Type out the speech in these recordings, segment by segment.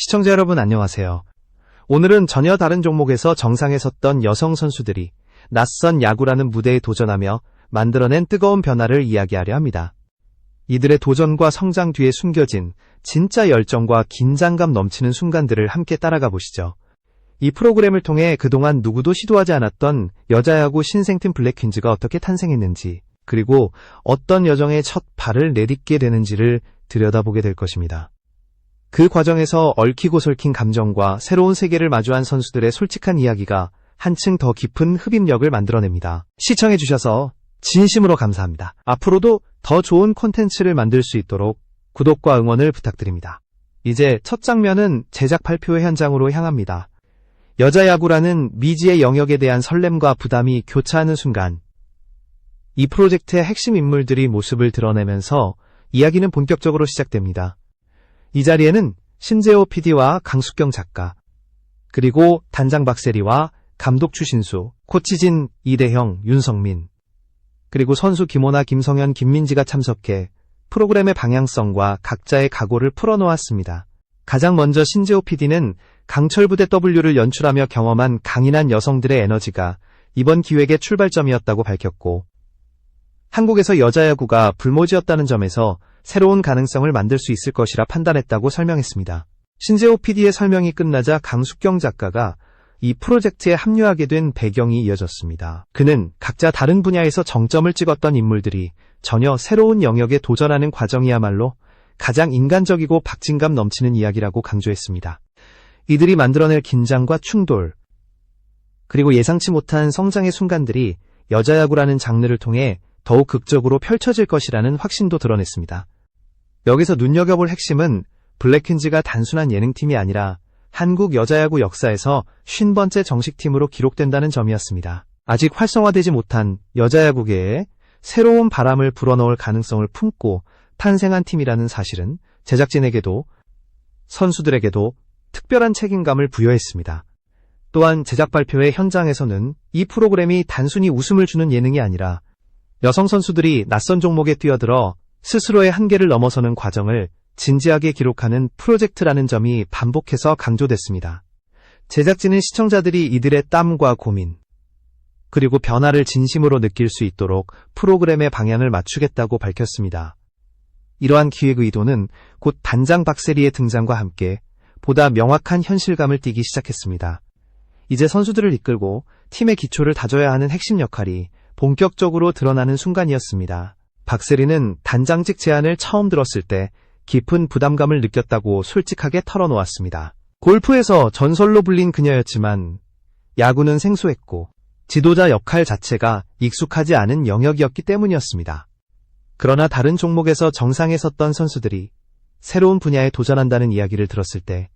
시청자 여러분 안녕하세요. 오늘은 전혀 다른 종목에서 정상에 섰던 여성 선수들이 낯선 야구라는 무대에 도전하며 만들어낸 뜨거운 변화를 이야기하려 합니다. 이들의 도전과 성장 뒤에 숨겨진 진짜 열정과 긴장감 넘치는 순간들을 함께 따라가 보시죠. 이 프로그램을 통해 그동안 누구도 시도하지 않았던 여자야구 신생팀 블랙퀸즈가 어떻게 탄생했는지, 그리고 어떤 여정의 첫 발을 내딛게 되는지를 들여다보게 될 것입니다. 그 과정에서 얽히고 설킨 감정과 새로운 세계를 마주한 선수들의 솔직한 이야기가 한층 더 깊은 흡입력을 만들어냅니다. 시청해주셔서 진심으로 감사합니다. 앞으로도 더 좋은 콘텐츠를 만들 수 있도록 구독과 응원을 부탁드립니다. 이제 첫 장면은 제작 발표 현장으로 향합니다. 여자야구라는 미지의 영역에 대한 설렘과 부담이 교차하는 순간, 이 프로젝트의 핵심 인물들이 모습을 드러내면서 이야기는 본격적으로 시작됩니다. 이 자리에는 신재호 PD와 강숙경 작가, 그리고 단장 박세리와 감독 추신수, 코치진 이대형, 윤성민, 그리고 선수 김호나, 김성현, 김민지가 참석해 프로그램의 방향성과 각자의 각오를 풀어놓았습니다. 가장 먼저 신재호 PD는 강철부대 W를 연출하며 경험한 강인한 여성들의 에너지가 이번 기획의 출발점이었다고 밝혔고, 한국에서 여자야구가 불모지였다는 점에서 새로운 가능성을 만들 수 있을 것이라 판단했다고 설명했습니다. 신재호 PD의 설명이 끝나자 강숙경 작가가 이 프로젝트에 합류하게 된 배경이 이어졌습니다. 그는 각자 다른 분야에서 정점을 찍었던 인물들이 전혀 새로운 영역에 도전하는 과정이야말로 가장 인간적이고 박진감 넘치는 이야기라고 강조했습니다. 이들이 만들어낼 긴장과 충돌, 그리고 예상치 못한 성장의 순간들이 여자야구라는 장르를 통해 더욱 극적으로 펼쳐질 것이라는 확신도 드러냈습니다. 여기서 눈여겨볼 핵심은 블랙퀸즈가 단순한 예능팀이 아니라 한국 여자야구 역사에서 50번째 정식팀으로 기록된다는 점이었습니다. 아직 활성화되지 못한 여자야구계에 새로운 바람을 불어넣을 가능성을 품고 탄생한 팀이라는 사실은 제작진에게도 선수들에게도 특별한 책임감을 부여했습니다. 또한 제작 발표회 현장에서는 이 프로그램이 단순히 웃음을 주는 예능이 아니라 여성 선수들이 낯선 종목에 뛰어들어 스스로의 한계를 넘어서는 과정을 진지하게 기록하는 프로젝트라는 점이 반복해서 강조됐습니다. 제작진은 시청자들이 이들의 땀과 고민, 그리고 변화를 진심으로 느낄 수 있도록 프로그램의 방향을 맞추겠다고 밝혔습니다. 이러한 기획 의도는 곧 단장 박세리의 등장과 함께 보다 명확한 현실감을 띠기 시작했습니다. 이제 선수들을 이끌고 팀의 기초를 다져야 하는 핵심 역할이 본격적으로 드러나는 순간이었습니다. 박세리는 단장직 제안을 처음 들었을 때 깊은 부담감을 느꼈다고 솔직하게 털어놓았습니다. 골프에서 전설로 불린 그녀였지만 야구는 생소했고 지도자 역할 자체가 익숙하지 않은 영역이었기 때문이었습니다. 그러나 다른 종목에서 정상에 섰던 선수들이 새로운 분야에 도전한다는 이야기를 들었을 때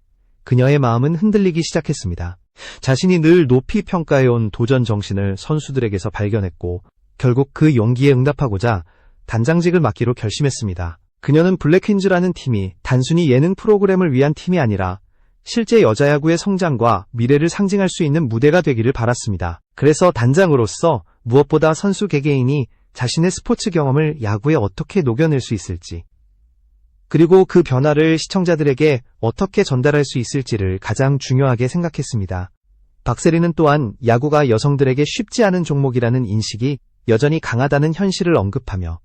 그녀의 마음은 흔들리기 시작했습니다. 자신이 늘 높이 평가해온 도전 정신을 선수들에게서 발견했고 결국 그 용기에 응답하고자 단장직을 맡기로 결심했습니다. 그녀는 블랙퀸즈라는 팀이 단순히 예능 프로그램을 위한 팀이 아니라 실제 여자야구의 성장과 미래를 상징할 수 있는 무대가 되기를 바랐습니다. 그래서 단장으로서 무엇보다 선수 개개인이 자신의 스포츠 경험을 야구에 어떻게 녹여낼 수 있을지, 그리고 그 변화를 시청자들에게 어떻게 전달할 수 있을지를 가장 중요하게 생각했습니다. 박세리는 또한 야구가 여성들에게 쉽지 않은 종목이라는 인식이 여전히 강하다는 현실을 언급하며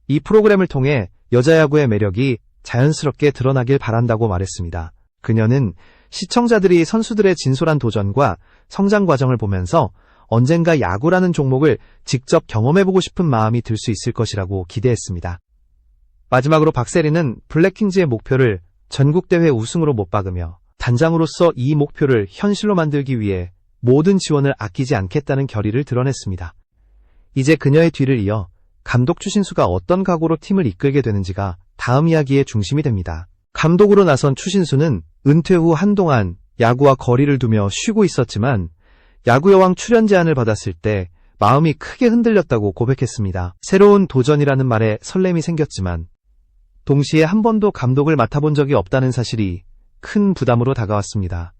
이 프로그램을 통해 여자야구의 매력이 자연스럽게 드러나길 바란다고 말했습니다. 그녀는 시청자들이 선수들의 진솔한 도전과 성장 과정을 보면서 언젠가 야구라는 종목을 직접 경험해보고 싶은 마음이 들 수 있을 것이라고 기대했습니다. 마지막으로 박세리는 블랙퀸즈의 목표를 전국대회 우승으로 못 박으며 단장으로서 이 목표를 현실로 만들기 위해 모든 지원을 아끼지 않겠다는 결의를 드러냈습니다. 이제 그녀의 뒤를 이어 감독 추신수가 어떤 각오로 팀을 이끌게 되는지가 다음 이야기의 중심이 됩니다. 감독으로 나선 추신수는 은퇴 후 한동안 야구와 거리를 두며 쉬고 있었지만 야구여왕 출연 제안을 받았을 때 마음이 크게 흔들렸다고 고백했습니다. 새로운 도전이라는 말에 설렘이 생겼지만 동시에 한 번도 감독을 맡아본 적이 없다는 사실이 큰 부담으로 다가왔습니다.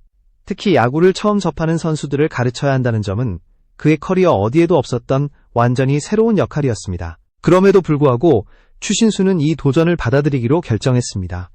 특히 야구를 처음 접하는 선수들을 가르쳐야 한다는 점은 그의 커리어 어디에도 없었던 완전히 새로운 역할이었습니다. 그럼에도 불구하고 추신수는 이 도전을 받아들이기로 결정했습니다.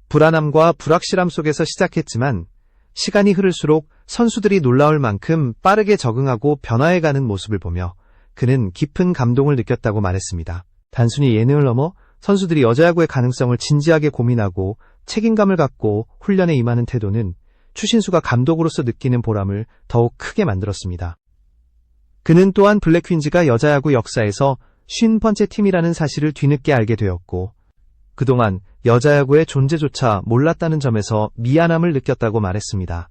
불안함과 불확실함 속에서 시작했지만 시간이 흐를수록 선수들이 놀라울 만큼 빠르게 적응하고 변화해가는 모습을 보며 그는 깊은 감동을 느꼈다고 말했습니다. 단순히 예능을 넘어 선수들이 여자야구의 가능성을 진지하게 고민하고 책임감을 갖고 훈련에 임하는 태도는 추신수가 감독으로서 느끼는 보람을 더욱 크게 만들었습니다. 그는 또한 블랙퀸즈가 여자야구 역사에서 50번째 팀이라는 사실을 뒤늦게 알게 되었고 그동안 여자야구의 존재조차 몰랐다는 점에서 미안함을 느꼈다고 말했습니다.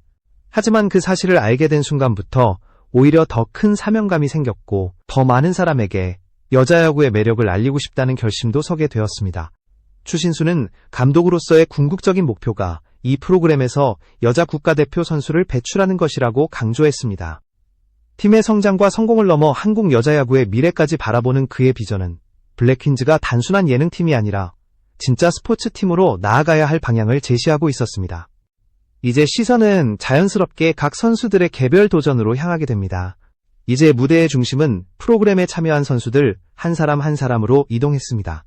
하지만 그 사실을 알게 된 순간부터 오히려 더 큰 사명감이 생겼고 더 많은 사람에게 여자야구의 매력을 알리고 싶다는 결심도 서게 되었습니다. 추신수는 감독으로서의 궁극적인 목표가 이 프로그램에서 여자 국가대표 선수를 배출하는 것이라고 강조했습니다. 팀의 성장과 성공을 넘어 한국 여자야구의 미래까지 바라보는 그의 비전은 블랙퀸즈가 단순한 예능팀이 아니라 진짜 스포츠팀으로 나아가야 할 방향을 제시하고 있었습니다. 이제 시선은 자연스럽게 각 선수들의 개별 도전으로 향하게 됩니다. 이제 무대의 중심은 프로그램에 참여한 선수들 한 사람 한 사람으로 이동했습니다.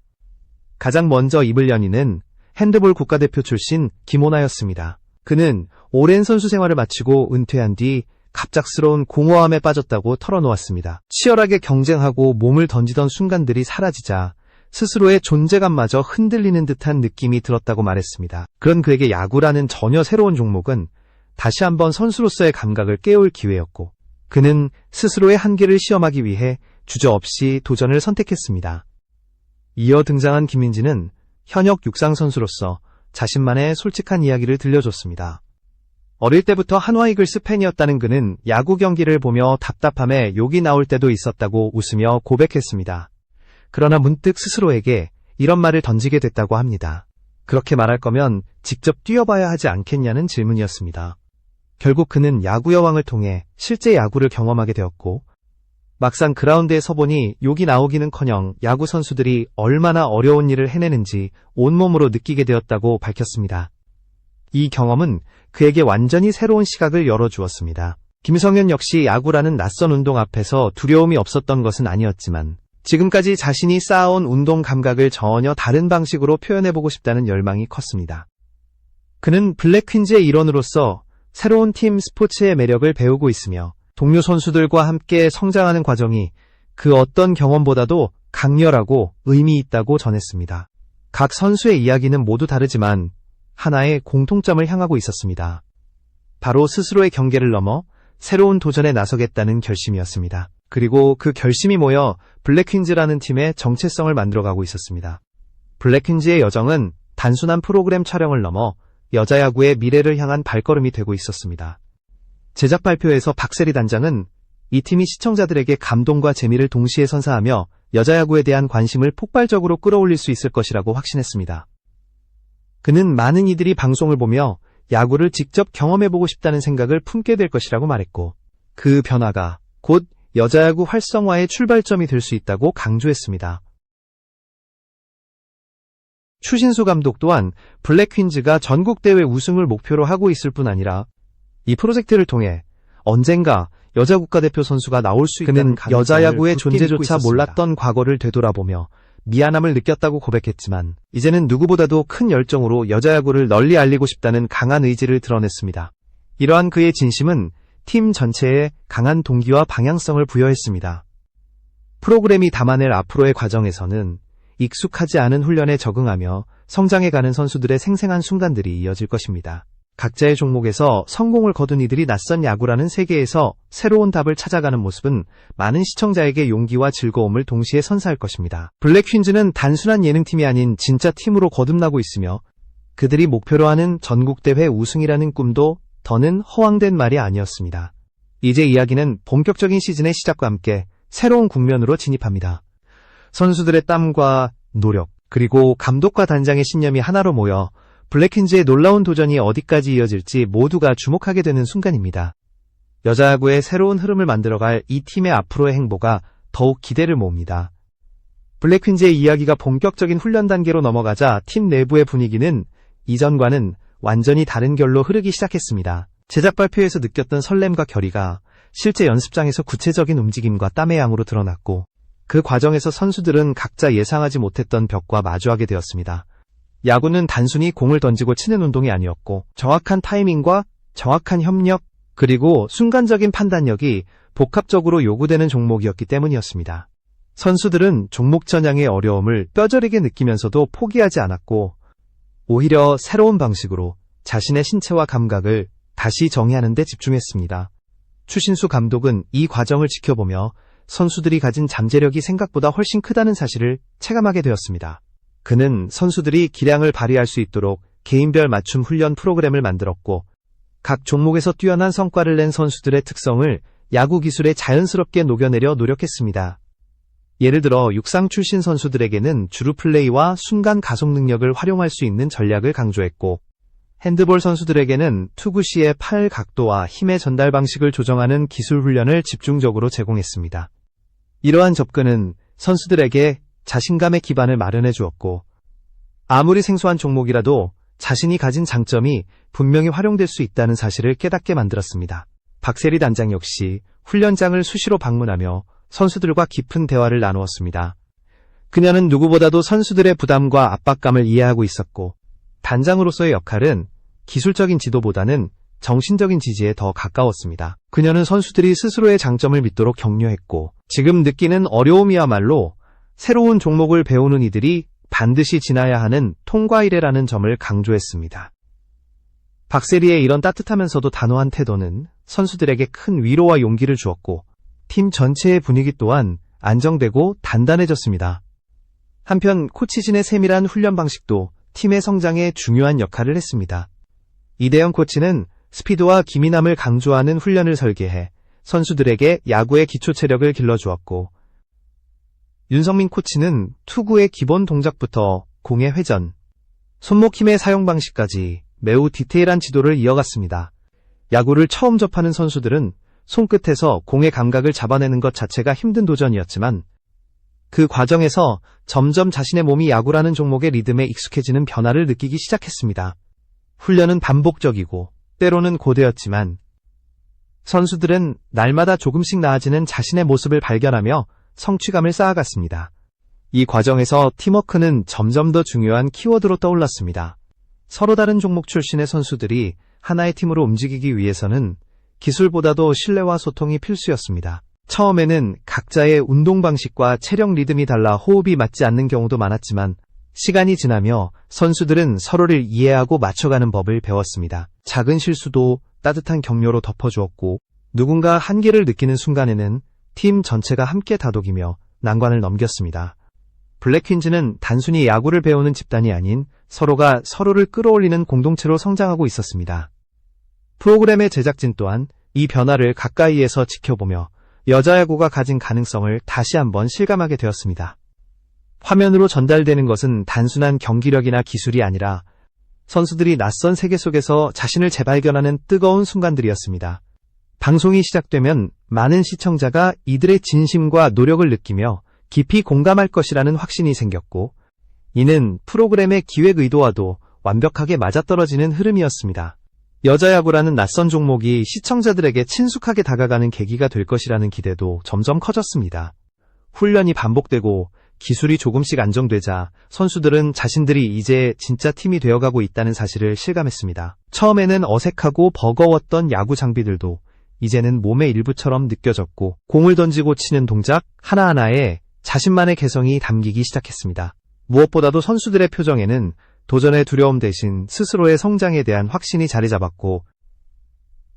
가장 먼저 입을 연인은 핸드볼 국가대표 출신 김호나였습니다. 그는 오랜 선수 생활을 마치고 은퇴한 뒤 갑작스러운 공허함에 빠졌다고 털어놓았습니다. 치열하게 경쟁하고 몸을 던지던 순간들이 사라지자 스스로의 존재감마저 흔들리는 듯한 느낌이 들었다고 말했습니다. 그런 그에게 야구라는 전혀 새로운 종목은 다시 한번 선수로서의 감각을 깨울 기회였고 그는 스스로의 한계를 시험하기 위해 주저없이 도전을 선택했습니다. 이어 등장한 김민지는 현역 육상 선수로서 자신만의 솔직한 이야기를 들려줬습니다. 어릴 때부터 한화 이글스 팬이었다는 그는 야구 경기를 보며 답답함에 욕이 나올 때도 있었다고 웃으며 고백했습니다. 그러나 문득 스스로에게 이런 말을 던지게 됐다고 합니다. 그렇게 말할 거면 직접 뛰어봐야 하지 않겠냐는 질문이었습니다. 결국 그는 야구 여왕을 통해 실제 야구를 경험하게 되었고 막상 그라운드에 서보니 욕이 나오기는커녕 야구 선수들이 얼마나 어려운 일을 해내는지 온몸으로 느끼게 되었다고 밝혔습니다. 이 경험은 그에게 완전히 새로운 시각을 열어주었습니다. 김성현 역시 야구라는 낯선 운동 앞에서 두려움이 없었던 것은 아니었지만 지금까지 자신이 쌓아온 운동 감각을 전혀 다른 방식으로 표현해보고 싶다는 열망이 컸습니다. 그는 블랙퀸즈의 일원으로서 새로운 팀 스포츠의 매력을 배우고 있으며 동료 선수들과 함께 성장하는 과정이 그 어떤 경험보다도 강렬하고 의미 있다고 전했습니다. 각 선수의 이야기는 모두 다르지만 하나의 공통점을 향하고 있었습니다. 바로 스스로의 경계를 넘어 새로운 도전에 나서겠다는 결심이었습니다. 그리고 그 결심이 모여 블랙퀸즈라는 팀의 정체성을 만들어가고 있었습니다. 블랙퀸즈의 여정은 단순한 프로그램 촬영을 넘어 여자야구의 미래를 향한 발걸음이 되고 있었습니다. 제작 발표에서 박세리 단장은 이 팀이 시청자들에게 감동과 재미를 동시에 선사하며 여자야구에 대한 관심을 폭발적으로 끌어올릴 수 있을 것이라고 확신했습니다. 그는 많은 이들이 방송을 보며 야구를 직접 경험해보고 싶다는 생각을 품게 될 것이라고 말했고 그 변화가 곧 여자야구 활성화의 출발점이 될 수 있다고 강조했습니다. 추신수 감독 또한 블랙퀸즈가 전국대회 우승을 목표로 하고 있을 뿐 아니라 이 프로젝트를 통해 언젠가 여자 국가대표 선수가 나올 수 있다는 그는 여자야구의 존재조차 몰랐던 과거를 되돌아보며 미안함을 느꼈다고 고백했지만 이제는 누구보다도 큰 열정으로 여자야구를 널리 알리고 싶다는 강한 의지를 드러냈습니다. 이러한 그의 진심은 팀 전체에 강한 동기와 방향성을 부여했습니다. 프로그램이 담아낼 앞으로의 과정에서는 익숙하지 않은 훈련에 적응하며 성장해가는 선수들의 생생한 순간들이 이어질 것입니다. 각자의 종목에서 성공을 거둔 이들이 낯선 야구라는 세계에서 새로운 답을 찾아가는 모습은 많은 시청자에게 용기와 즐거움을 동시에 선사할 것입니다. 블랙퀸즈는 단순한 예능팀이 아닌 진짜 팀으로 거듭나고 있으며 그들이 목표로 하는 전국대회 우승이라는 꿈도 더는 허황된 말이 아니었습니다. 이제 이야기는 본격적인 시즌의 시작과 함께 새로운 국면으로 진입합니다. 선수들의 땀과 노력, 그리고 감독과 단장의 신념이 하나로 모여 블랙퀸즈의 놀라운 도전이 어디까지 이어질지 모두가 주목하게 되는 순간입니다. 여자야구의 새로운 흐름을 만들어갈 이 팀의 앞으로의 행보가 더욱 기대를 모읍니다. 블랙퀸즈의 이야기가 본격적인 훈련 단계로 넘어가자 팀 내부의 분위기는 이전과는 완전히 다른 결로 흐르기 시작했습니다. 제작 발표에서 느꼈던 설렘과 결의가 실제 연습장에서 구체적인 움직임과 땀의 양으로 드러났고 그 과정에서 선수들은 각자 예상하지 못했던 벽과 마주하게 되었습니다. 야구는 단순히 공을 던지고 치는 운동이 아니었고 정확한 타이밍과 정확한 협력 그리고 순간적인 판단력이 복합적으로 요구되는 종목이었기 때문이었습니다. 선수들은 종목 전향의 어려움을 뼈저리게 느끼면서도 포기하지 않았고 오히려 새로운 방식으로 자신의 신체와 감각을 다시 정의하는 데 집중했습니다. 추신수 감독은 이 과정을 지켜보며 선수들이 가진 잠재력이 생각보다 훨씬 크다는 사실을 체감하게 되었습니다. 그는 선수들이 기량을 발휘할 수 있도록 개인별 맞춤 훈련 프로그램을 만들었고 각 종목에서 뛰어난 성과를 낸 선수들의 특성을 야구 기술에 자연스럽게 녹여내려 노력했습니다. 예를 들어 육상 출신 선수들에게는 주루 플레이와 순간 가속 능력을 활용할 수 있는 전략을 강조했고 핸드볼 선수들에게는 투구 시의 팔 각도와 힘의 전달 방식을 조정하는 기술 훈련을 집중적으로 제공했습니다. 이러한 접근은 선수들에게 자신감의 기반을 마련해 주었고 아무리 생소한 종목이라도 자신이 가진 장점이 분명히 활용될 수 있다는 사실을 깨닫게 만들었습니다. 박세리 단장 역시 훈련장을 수시로 방문하며 선수들과 깊은 대화를 나누었습니다. 그녀는 누구보다도 선수들의 부담과 압박감을 이해하고 있었고 단장으로서의 역할은 기술적인 지도보다는 정신적인 지지에 더 가까웠습니다. 그녀는 선수들이 스스로의 장점을 믿도록 격려했고 지금 느끼는 어려움이야말로 새로운 종목을 배우는 이들이 반드시 지나야 하는 통과이래라는 점을 강조했습니다. 박세리의 이런 따뜻하면서도 단호한 태도는 선수들에게 큰 위로와 용기를 주었고 팀 전체의 분위기 또한 안정되고 단단해졌습니다. 한편 코치진의 세밀한 훈련 방식도 팀의 성장에 중요한 역할을 했습니다. 이대영 코치는 스피드와 기민함을 강조하는 훈련을 설계해 선수들에게 야구의 기초 체력을 길러주었고 윤성민 코치는 투구의 기본 동작부터 공의 회전, 손목 힘의 사용 방식까지 매우 디테일한 지도를 이어갔습니다. 야구를 처음 접하는 선수들은 손끝에서 공의 감각을 잡아내는 것 자체가 힘든 도전이었지만 그 과정에서 점점 자신의 몸이 야구라는 종목의 리듬에 익숙해지는 변화를 느끼기 시작했습니다. 훈련은 반복적이고 때로는 고되었지만 선수들은 날마다 조금씩 나아지는 자신의 모습을 발견하며 성취감을 쌓아갔습니다. 이 과정에서 팀워크는 점점 더 중요한 키워드로 떠올랐습니다. 서로 다른 종목 출신의 선수들이 하나의 팀으로 움직이기 위해서는 기술보다도 신뢰와 소통이 필수였습니다. 처음에는 각자의 운동 방식과 체력 리듬이 달라 호흡이 맞지 않는 경우도 많았지만 시간이 지나며 선수들은 서로를 이해하고 맞춰가는 법을 배웠습니다. 작은 실수도 따뜻한 격려로 덮어주었고 누군가 한계를 느끼는 순간에는 팀 전체가 함께 다독이며 난관을 넘겼습니다. 블랙퀸즈는 단순히 야구를 배우는 집단이 아닌 서로가 서로를 끌어올리는 공동체로 성장하고 있었습니다. 프로그램의 제작진 또한 이 변화를 가까이에서 지켜보며 여자 야구가 가진 가능성을 다시 한번 실감하게 되었습니다. 화면으로 전달되는 것은 단순한 경기력이나 기술이 아니라 선수들이 낯선 세계 속에서 자신을 재발견하는 뜨거운 순간들이었습니다. 방송이 시작되면 많은 시청자가 이들의 진심과 노력을 느끼며 깊이 공감할 것이라는 확신이 생겼고 이는 프로그램의 기획 의도와도 완벽하게 맞아떨어지는 흐름이었습니다. 여자야구라는 낯선 종목이 시청자들에게 친숙하게 다가가는 계기가 될 것이라는 기대도 점점 커졌습니다. 훈련이 반복되고 기술이 조금씩 안정되자 선수들은 자신들이 이제 진짜 팀이 되어가고 있다는 사실을 실감했습니다. 처음에는 어색하고 버거웠던 야구 장비들도 이제는 몸의 일부처럼 느껴졌고 공을 던지고 치는 동작 하나하나에 자신만의 개성이 담기기 시작했습니다. 무엇보다도 선수들의 표정에는 도전의 두려움 대신 스스로의 성장에 대한 확신이 자리 잡았고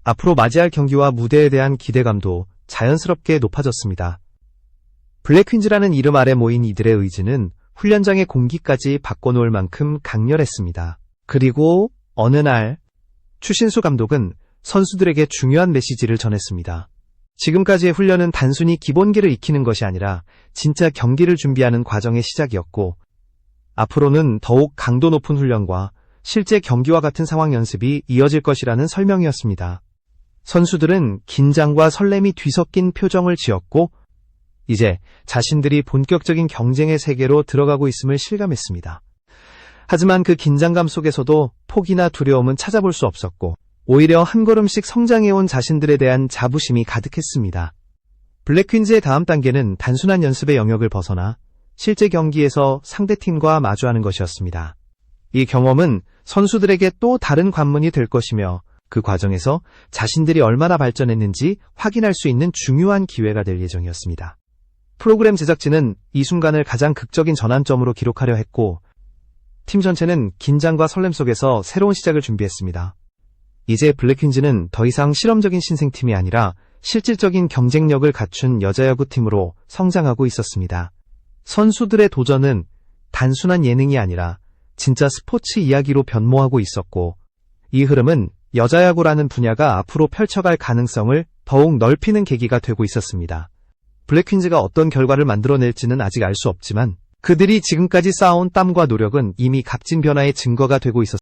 앞으로 맞이할 경기와 무대에 대한 기대감도 자연스럽게 높아졌습니다. 블랙퀸즈라는 이름 아래 모인 이들의 의지는 훈련장의 공기까지 바꿔놓을 만큼 강렬했습니다. 그리고 어느 날 추신수 감독은 선수들에게 중요한 메시지를 전했습니다. 지금까지의 훈련은 단순히 기본기를 익히는 것이 아니라 진짜 경기를 준비하는 과정의 시작이었고 앞으로는 더욱 강도 높은 훈련과 실제 경기와 같은 상황 연습이 이어질 것이라는 설명이었습니다. 선수들은 긴장과 설렘이 뒤섞인 표정을 지었고 이제 자신들이 본격적인 경쟁의 세계로 들어가고 있음을 실감했습니다. 하지만 그 긴장감 속에서도 포기나 두려움은 찾아볼 수 없었고 오히려 한 걸음씩 성장해온 자신들에 대한 자부심이 가득했습니다. 블랙퀸즈의 다음 단계는 단순한 연습의 영역을 벗어나 실제 경기에서 상대팀과 마주하는 것이었습니다. 이 경험은 선수들에게 또 다른 관문이 될 것이며 그 과정에서 자신들이 얼마나 발전했는지 확인할 수 있는 중요한 기회가 될 예정이었습니다. 프로그램 제작진은 이 순간을 가장 극적인 전환점으로 기록하려 했고, 팀 전체는 긴장과 설렘 속에서 새로운 시작을 준비했습니다. 이제 블랙퀸즈는 더 이상 실험적인 신생팀이 아니라 실질적인 경쟁력을 갖춘 여자야구팀으로 성장하고 있었습니다. 선수들의 도전은 단순한 예능이 아니라 진짜 스포츠 이야기로 변모하고 있었고, 이 흐름은 여자야구라는 분야가 앞으로 펼쳐갈 가능성을 더욱 넓히는 계기가 되고 있었습니다. 블랙퀸즈가 어떤 결과를 만들어낼지는 아직 알 수 없지만 그들이 지금까지 쌓아온 땀과 노력은 이미 값진 변화의 증거가 되고 있었습니다.